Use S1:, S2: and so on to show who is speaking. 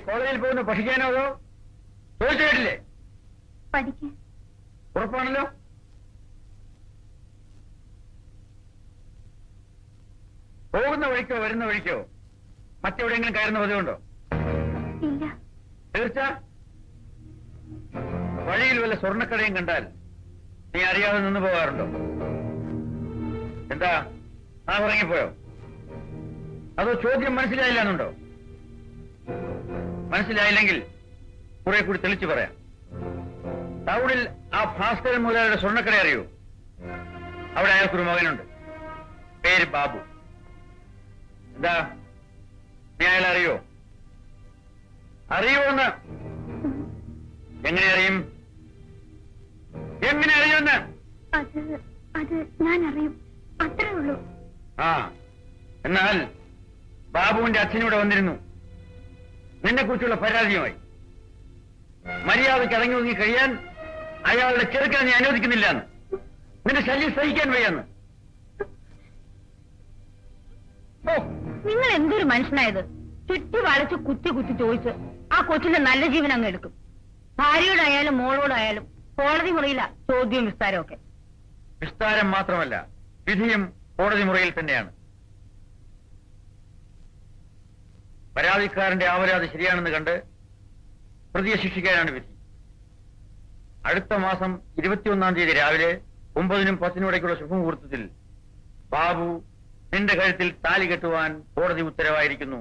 S1: കോളേജിൽ പോകുന്നു പഠിക്കാനോ അതോ ചോദിച്ചു കേട്ടില്ലേ?
S2: പഠിക്കാൻ.
S1: ഉറപ്പാണല്ലോ? പോകുന്ന വഴിക്കോ വരുന്ന വഴിക്കോ മറ്റെവിടെയെങ്കിലും കയറുന്ന പതിവുണ്ടോ?
S2: ഇല്ല.
S1: തീർച്ച? വഴിയിൽ വല്ല സ്വർണ്ണക്കടയും കണ്ടാൽ നീ അറിയാതെ നിന്ന് പോകാറുണ്ടോ? എന്താ ആ ഉറങ്ങിപ്പോയോ? അതോ ചോദ്യം മനസ്സിലായില്ലാന്നുണ്ടോ? മനസ്സിലായില്ലെങ്കിൽ കുറെ കൂടി തെളിച്ചു പറയാം. ടൗണിൽ ആ ഭാസ്കരൻ മുതലാളിയുടെ സ്വർണ്ണക്കട അറിയൂ? അവിടെ അയാൾക്കൊരു മകനുണ്ട്, പേര് ബാബു. എന്താ നീ അയാൾ അറിയോ? അറിയുമെന്ന്? എങ്ങനെ അറിയും? എങ്ങനെ അറിയുമെന്ന്?
S2: അത് ഞാൻ അറിയും, അത്രേ ഉള്ളൂ.
S1: ആ, എന്നാൽ ബാബുവിന്റെ അച്ഛനിവിടെ വന്നിരുന്നു നിന്നെ കുറിച്ചുള്ള പരാതിയുമായി. മര്യാദയ്ക്ക് അടങ്ങി ഒതുങ്ങി കഴിയാൻ അയാളുടെ ചെറുക്കാൻ നീ അനുവദിക്കുന്നില്ല എന്ന്, നിന്റെ ശല്യം സഹിക്കാൻ വയ്യാന്ന്.
S2: ഓ, നിങ്ങൾ എന്തൊരു മനുഷ്യനായത്! ചുറ്റി വളച്ച് കുത്തി കുത്തി ചോദിച്ച് ആ കൊച്ചിന്റെ നല്ല ജീവൻ അങ്ങ് എടുക്കും. ഭാര്യയോടായാലും മോളോടായാലും കോടതി മുറിയില്ല ചോദ്യവും വിസ്താരവും ഒക്കെ.
S1: വിസ്താരം മാത്രമല്ല, വിധിയും കോടതി മുറിയിൽ തന്നെയാണ്. പരാതിക്കാരന്റെ ആപരാധി ശരിയാണെന്ന് കണ്ട് പ്രതിയെ ശിക്ഷിക്കാനാണ് വിധി. അടുത്ത മാസം 21-ാം തീയതി രാവിലെ 9-നും 10-നും ഇടയ്ക്കുള്ള ശുഭമുഹൂർത്തത്തിൽ ബാബു നിന്റെ കഴുത്തിൽ താലി കെട്ടുവാൻ കോടതി ഉത്തരവായിരിക്കുന്നു.